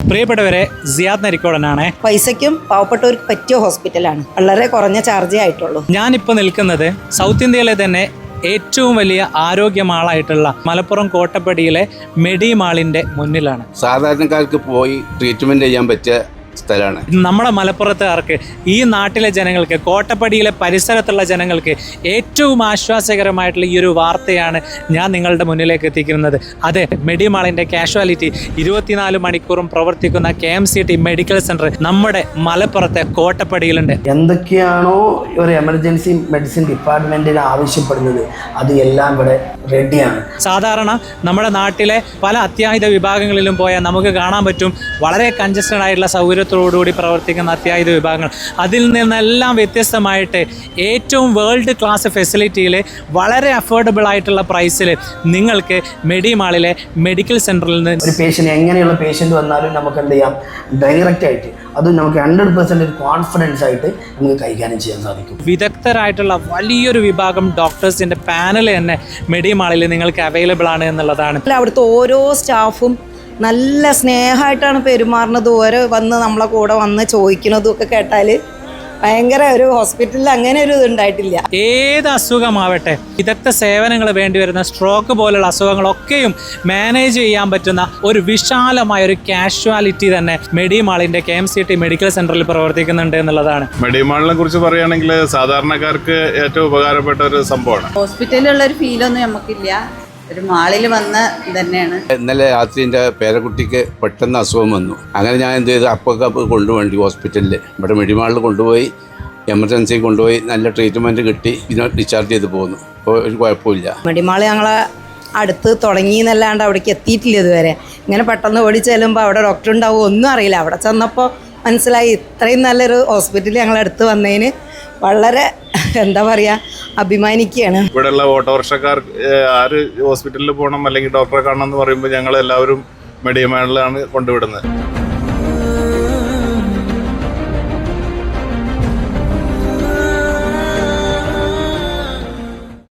പ്രിയപ്പെട്ടവരെ, സിയാദ് നരിക്കോടനാണ്. പൈസയ്ക്കും പാവപ്പെട്ടവർക്ക് പറ്റിയ ഹോസ്പിറ്റലാണ്. വളരെ കുറഞ്ഞ ചാർജേ ആയിട്ടുള്ളൂ. ഞാനിപ്പോൾ നിൽക്കുന്നത് സൗത്ത് ഇന്ത്യയിലെ തന്നെ ഏറ്റവും വലിയ ആരോഗ്യമാളായിട്ടുള്ള മലപ്പുറം കോട്ടപ്പടിയിലെ മെഡിമാളിൻ്റെ മുന്നിലാണ്. സാധാരണക്കാർക്ക് പോയി ട്രീറ്റ്മെൻറ്റ് ചെയ്യാൻ പറ്റിയ സ്ഥലമാണ്. നമ്മുടെ മലപ്പുറത്തുകാർക്ക്, ഈ നാട്ടിലെ ജനങ്ങൾക്ക്, കോട്ടപ്പടിയിലെ പരിസരത്തുള്ള ജനങ്ങൾക്ക് ഏറ്റവും ആശ്വാസകരമായിട്ടുള്ള ഈ ഒരു വാർത്തയാണ് ഞാൻ നിങ്ങളുടെ മുന്നിലേക്ക് എത്തിക്കുന്നത്. അതെ, മെഡിമാളിൻ്റെ കാഷ്വാലിറ്റി 24 മണിക്കൂറും പ്രവർത്തിക്കുന്ന KMCT മെഡിക്കൽ സെൻറ്റർ നമ്മുടെ മലപ്പുറത്തെ കോട്ടപ്പടിയിലുണ്ട്. എന്തൊക്കെയാണോ ഒരു എമർജൻസി മെഡിസിൻ ഡിപ്പാർട്ട്മെൻറ്റിന് ആവശ്യപ്പെടുന്നത് അത് എല്ലാം ഇവിടെ റെഡിയാണ്. സാധാരണ നമ്മുടെ നാട്ടിലെ പല അത്യാഹിത വിഭാഗങ്ങളിലും പോയാൽ നമുക്ക് കാണാൻ പറ്റും വളരെ കൺജസ്റ്റഡ് ആയിട്ടുള്ള സൗകര്യത്തോടുകൂടി പ്രവർത്തിക്കുന്ന അത്യാഹിത വിഭാഗങ്ങൾ. അതിൽ നിന്നെല്ലാം വ്യത്യസ്തമായിട്ട് ഏറ്റവും വേൾഡ് ക്ലാസ് ഫെസിലിറ്റിയിൽ വളരെ അഫോർഡബിൾ ആയിട്ടുള്ള പ്രൈസിൽ നിങ്ങൾക്ക് മെഡിമാളിലെ മെഡിക്കൽ സെൻറ്ററിൽ നിന്ന് ഒരു പേഷ്യൻ്റ്, എങ്ങനെയുള്ള പേഷ്യൻ്റ് വന്നാലും നമുക്ക് എന്ത് ചെയ്യാം, ഡയറക്റ്റ് ആയിട്ട് അത് നമുക്ക് 100% കോൺഫിഡൻസ് ആയിട്ട് നമുക്ക് കൈകാര്യം ചെയ്യാൻ സാധിക്കും. വിദഗ്ധരായിട്ടുള്ള വലിയൊരു വിഭാഗം ഡോക്ടേഴ്സിൻ്റെ പാനൽ തന്നെ മെഡിമാളിൽ നിങ്ങൾക്ക് അവൈലബിൾ ആണ് എന്നുള്ളതാണ്. അവിടുത്തെ ഓരോ സ്റ്റാഫും നല്ല സ്നേഹമായിട്ടാണ് പെരുമാറുന്നത്. ഓരോ വന്ന് നമ്മളെ കൂടെ വന്ന് ചോദിക്കുന്നതും ഒക്കെ കേട്ടാൽ ഭയങ്കര ഒരു ഹോസ്പിറ്റലിൽ അങ്ങനെ ഒരു ഇതുണ്ടായിട്ടില്ല. ഏത് അസുഖമാവട്ടെ, വിദഗ്ധ സേവനങ്ങൾ വേണ്ടി വരുന്ന സ്ട്രോക്ക് പോലുള്ള അസുഖങ്ങളൊക്കെയും മാനേജ് ചെയ്യാൻ പറ്റുന്ന ഒരു വിശാലമായ ഒരു കാഷ്വാലിറ്റി തന്നെ മെഡിമാളിൻ്റെ KMCT മെഡിക്കൽ സെൻറ്ററിൽ പ്രവർത്തിക്കുന്നുണ്ട് എന്നുള്ളതാണ്. മെഡിമാളിനെ കുറിച്ച് പറയുകയാണെങ്കിൽ സാധാരണക്കാർക്ക് ഏറ്റവും ഉപകാരപ്പെട്ട ഒരു സംഭവമാണ്. ഹോസ്പിറ്റലിലുള്ള ഒരു ഫീലൊന്നും നമുക്കില്ല, ഒരു മാളിൽ വന്ന് തന്നെയാണ്. ഇന്നലെ രാത്രി എൻ്റെ പേരക്കുട്ടിക്ക് പെട്ടെന്ന് അസുഖം വന്നു. അങ്ങനെ ഞാൻ എന്ത് ചെയ്തു, അപ്പോൾ കൊണ്ടുപോയി ഹോസ്പിറ്റലിൽ, ഇവിടെ മെഡിമാളിൽ കൊണ്ടുപോയി എമർജൻസി കൊണ്ടുപോയി നല്ല ട്രീറ്റ്മെൻറ്റ് കിട്ടി. പിന്നെ ഡിസ്ചാർജ് ചെയ്ത് പോന്നു. അപ്പോൾ ഒരു കുഴപ്പമില്ല. മെഡിമാള് ഞങ്ങളെ അടുത്ത് തുടങ്ങി എന്നല്ലാണ്ട് അവിടേക്ക് എത്തിയിട്ടില്ല ഇതുവരെ. ഇങ്ങനെ പെട്ടെന്ന് ഓടി ചെല്ലുമ്പോൾ അവിടെ ഡോക്ടർ ഉണ്ടാവും ഒന്നും അറിയില്ല. അവിടെ ചെന്നപ്പോൾ മനസ്സിലായി ഇത്രയും നല്ലൊരു ഹോസ്പിറ്റൽ ഞങ്ങളടുത്ത് വന്നതിന് വളരെ എന്താ പറയുക, അഭിമാനിക്കുകയാണ്. ഇവിടെയുള്ള ഓട്ടോറിക്ഷക്കാർ ആര് ഹോസ്പിറ്റലിൽ പോകണം അല്ലെങ്കിൽ ഡോക്ടറെ കാണണം എന്ന് പറയുമ്പോൾ ഞങ്ങൾ എല്ലാവരും മെഡിമാളിലാണ് കൊണ്ടുവിടുന്നത്.